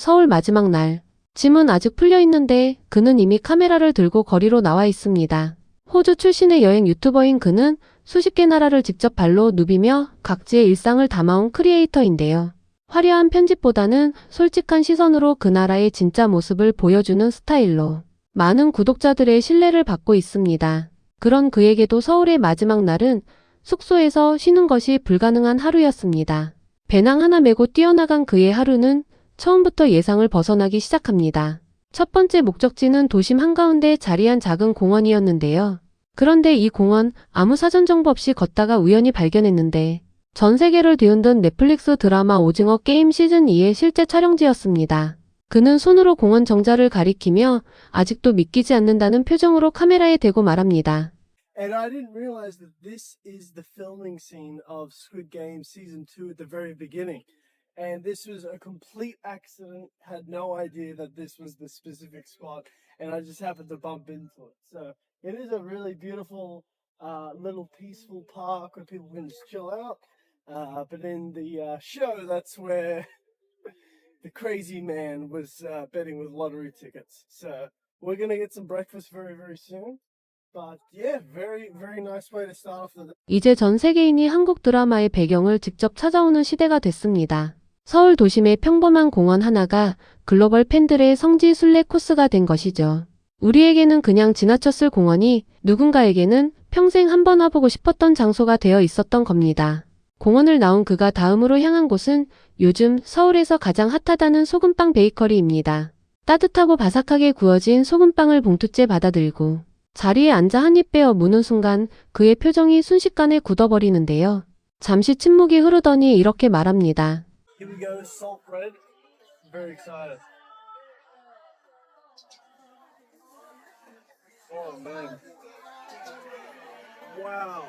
서울 마지막 날. 짐은 아직 풀려 있는데 그는 이미 카메라를 들고 거리로 나와 있습니다. 호주 출신의 여행 유튜버인 그는 수십 개 나라를 직접 발로 누비며 각지의 일상을 담아온 크리에이터인데요. 화려한 편집보다는 솔직한 시선으로 그 나라의 진짜 모습을 보여주는 스타일로 많은 구독자들의 신뢰를 받고 있습니다. 그런 그에게도 서울의 마지막 날은 숙소에서 쉬는 것이 불가능한 하루였습니다. 배낭 하나 메고 뛰어나간 그의 하루는 처음부터 예상을 벗어나기 시작합니다. 첫 번째 목적지는 도심 한가운데 자리한 작은 공원이었는데요. 그런데 이 공원 아무 사전 정보 없이 걷다가 우연히 발견했는데 전 세계를 뒤흔든 넷플릭스 드라마 오징어 게임 시즌2의 실제 촬영지였습니다. 그는 손으로 공원 정자를 가리키며 아직도 믿기지 않는다는 표정으로 카메라에 대고 말합니다. And I didn't realize that this is the filming scene of Squid Game Season 2 at the very beginning. And this was a complete accident, had no idea that this was the specific spot, and I just happened to bump into it. So it is a really beautiful little peaceful park where people can just chill out. But in the show, that's where the crazy man was betting with lottery tickets. So we're going to get some breakfast very, very soon. But yeah, very, very nice way to start off the day. 이제 전 세계인이 한국 드라마의 배경을 직접 찾아오는 시대가 됐습니다. 서울 도심의 평범한 공원 하나가 글로벌 팬들의 성지 순례 코스가 된 것이죠. 우리에게는 그냥 지나쳤을 공원이 누군가에게는 평생 한번 와보고 싶었던 장소가 되어 있었던 겁니다. 공원을 나온 그가 다음으로 향한 곳은 요즘 서울에서 가장 핫하다는 소금빵 베이커리입니다. 따뜻하고 바삭하게 구워진 소금빵을 봉투째 받아들고 자리에 앉아 한 입 빼어 무는 순간 그의 표정이 순식간에 굳어버리는데요. 잠시 침묵이 흐르더니 이렇게 말합니다. Here we go, salt bread. Very excited. Oh man. Wow.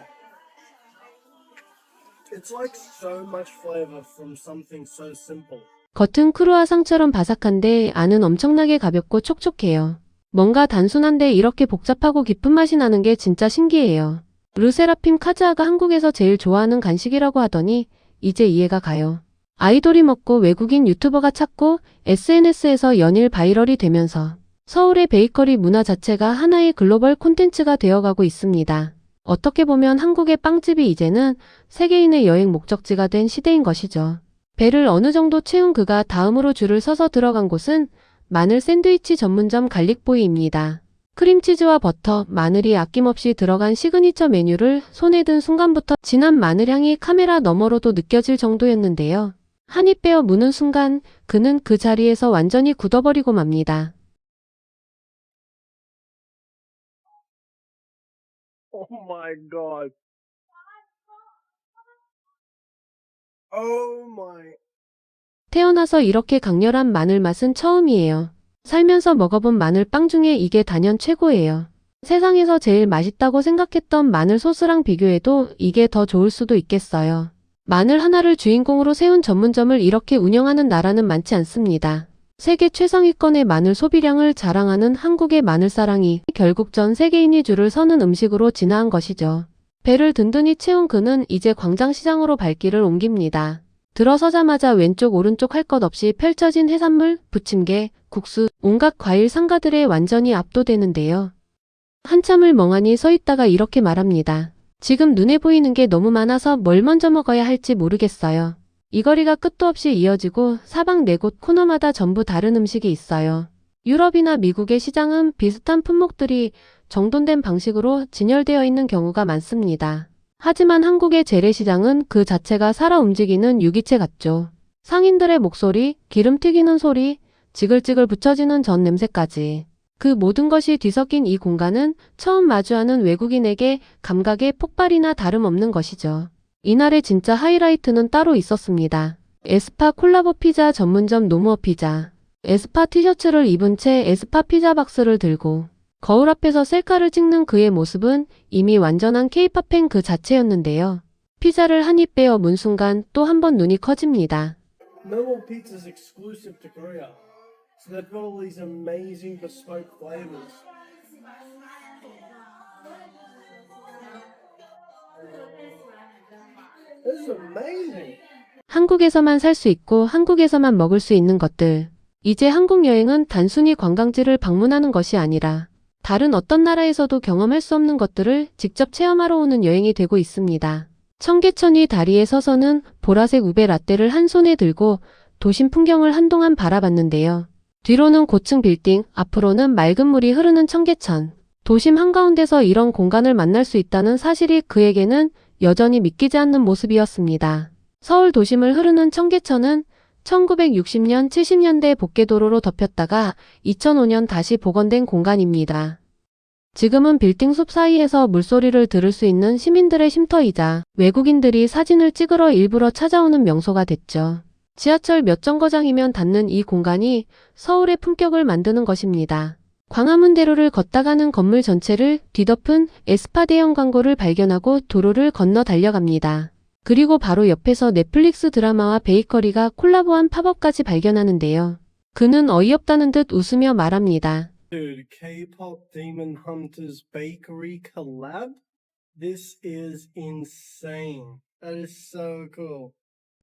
It's like so much flavor from something so simple. 겉은 크루아상처럼 바삭한데 안은 엄청나게 가볍고 촉촉해요. 뭔가 단순한데 이렇게 복잡하고 깊은 맛이 나는 게 진짜 신기해요. 르세라핌 카즈아가 한국에서 제일 좋아하는 간식이라고 하더니 이제 이해가 가요. 아이돌이 먹고 외국인 유튜버가 찾고 SNS에서 연일 바이럴이 되면서 서울의 베이커리 문화 자체가 하나의 글로벌 콘텐츠가 되어가고 있습니다. 어떻게 보면 한국의 빵집이 이제는 세계인의 여행 목적지가 된 시대인 것이죠. 배를 어느 정도 채운 그가 다음으로 줄을 서서 들어간 곳은 마늘 샌드위치 전문점 갈릭보이입니다. 크림치즈와 버터, 마늘이 아낌없이 들어간 시그니처 메뉴를 손에 든 순간부터 진한 마늘향이 카메라 너머로도 느껴질 정도였는데요. 한 입 빼어 무는 순간 그는 그 자리에서 완전히 굳어버리고 맙니다. Oh my god. Oh my. 태어나서 이렇게 강렬한 마늘 맛은 처음이에요. 살면서 먹어본 마늘빵 중에 이게 단연 최고예요. 세상에서 제일 맛있다고 생각했던 마늘 소스랑 비교해도 이게 더 좋을 수도 있겠어요. 마늘 하나를 주인공으로 세운 전문점을 이렇게 운영하는 나라는 많지 않습니다. 세계 최상위권의 마늘 소비량을 자랑하는 한국의 마늘사랑이 결국 전 세계인이 줄을 서는 음식으로 진화한 것이죠. 배를 든든히 채운 그는 이제 광장시장으로 발길을 옮깁니다. 들어서자마자 왼쪽 오른쪽 할 것 없이 펼쳐진 해산물, 부침개, 국수, 온갖 과일 상가들에 완전히 압도되는데요. 한참을 멍하니 서 있다가 이렇게 말합니다. 지금 눈에 보이는 게 너무 많아서 뭘 먼저 먹어야 할지 모르겠어요. 이 거리가 끝도 없이 이어지고 사방 네 곳 코너마다 전부 다른 음식이 있어요. 유럽이나 미국의 시장은 비슷한 품목들이 정돈된 방식으로 진열되어 있는 경우가 많습니다. 하지만 한국의 재래시장은 그 자체가 살아 움직이는 유기체 같죠. 상인들의 목소리, 기름 튀기는 소리, 지글지글 붙여지는 전 냄새까지. 그 모든 것이 뒤섞인 이 공간은 처음 마주하는 외국인에게 감각의 폭발이나 다름없는 것이죠. 이날의 진짜 하이라이트는 따로 있었습니다. 에스파 콜라보 피자 전문점 노무어 피자. 에스파 티셔츠를 입은 채 에스파 피자 박스를 들고 거울 앞에서 셀카를 찍는 그의 모습은 이미 완전한 케이팝 팬 그 자체였는데요. 피자를 한 입 빼어 문 순간 또 한 번 눈이 커집니다. Nomo Pizza is exclusive to Korea. So they've got all these amazing bespoke flavors. This is amazing. 한국에서만 살 수 있고 한국에서만 먹을 수 있는 것들. 이제 한국 여행은 단순히 관광지를 방문하는 것이 아니라 다른 어떤 나라에서도 경험할 수 없는 것들을 직접 체험하러 오는 여행이 되고 있습니다. 청계천 위 다리에 서서는 보라색 우베 라떼를 한 손에 들고 도심 풍경을 한동안 바라봤는데요. 뒤로는 고층 빌딩, 앞으로는 맑은 물이 흐르는 청계천. 도심 한가운데서 이런 공간을 만날 수 있다는 사실이 그에게는 여전히 믿기지 않는 모습이었습니다. 서울 도심을 흐르는 청계천은 1960년, 70년대 복개도로로 덮였다가 2005년 다시 복원된 공간입니다. 지금은 빌딩 숲 사이에서 물소리를 들을 수 있는 시민들의 쉼터이자 외국인들이 사진을 찍으러 일부러 찾아오는 명소가 됐죠. 지하철 몇 정거장이면 닿는 이 공간이 서울의 품격을 만드는 것입니다. 광화문대로를 걷다가는 건물 전체를 뒤덮은 에스파 대형 광고를 발견하고 도로를 건너 달려갑니다. 그리고 바로 옆에서 넷플릭스 드라마와 베이커리가 콜라보한 팝업까지 발견하는데요. 그는 어이없다는 듯 웃으며 말합니다. Dude, K-pop Demon Hunters Bakery collab? This is insane. That is so cool.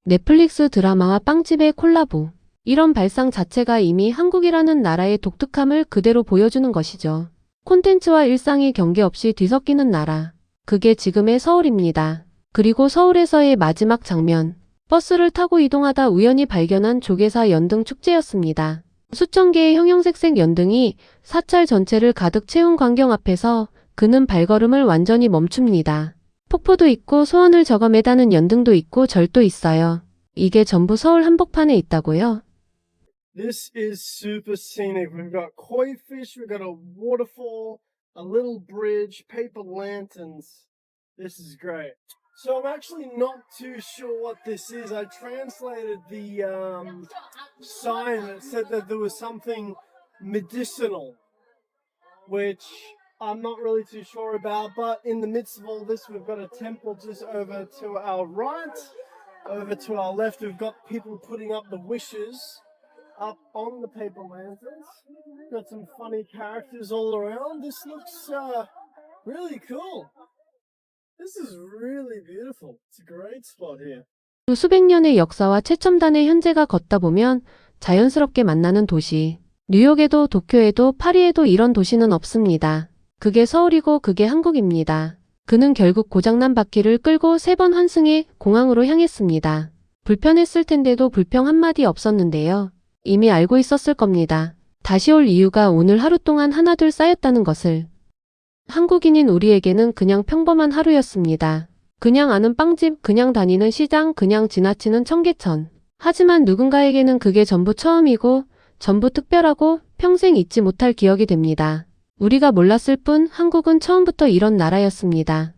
넷플릭스 드라마와 빵집의 콜라보. 이런 발상 자체가 이미 한국이라는 나라의 독특함을 그대로 보여주는 것이죠. 콘텐츠와 일상이 경계없이 뒤섞이는 나라. 그게 지금의 서울입니다. 그리고 서울에서의 마지막 장면. 버스를 타고 이동하다 우연히 발견한 조계사 연등 축제였습니다. 수천 개의 형형색색 연등이 사찰 전체를 가득 채운 광경 앞에서 그는 발걸음을 완전히 멈춥니다. 폭포도 있고 소원을 적어 매다는 연등도 있고 절도 있어요. 이게 전부 서울 한복판에 있다고요? This is super scenic. We've got koi fish, we've got a waterfall, a little bridge, paper lanterns. This is great. So I'm actually not too sure what this is. I translated the sign that said that there was something medicinal, which I'm not really too sure about. But in the midst of all this, we've got a temple just over to our right. Over to our left, we've got people putting up the wishes up on the paper lanterns. Got some funny characters all around. This looks really cool. This is really beautiful. It's a great spot here. 수백 년의 역사와 최첨단의 현재가 걷다 보면 자연스럽게 만나는 도시. 뉴욕에도 도쿄에도 파리에도 이런 도시는 없습니다. 그게 서울이고 그게 한국입니다. 그는 결국 고장난 바퀴를 끌고 3번 환승해 공항으로 향했습니다. 불편했을 텐데도 불평 한마디 없었는데요. 이미 알고 있었을 겁니다. 다시 올 이유가 오늘 하루 동안 하나둘 쌓였다는 것을. 한국인인 우리에게는 그냥 평범한 하루였습니다. 그냥 아는 빵집, 그냥 다니는 시장, 그냥 지나치는 청계천. 하지만 누군가에게는 그게 전부 처음이고 전부 특별하고 평생 잊지 못할 기억이 됩니다. 우리가 몰랐을 뿐 한국은 처음부터 이런 나라였습니다.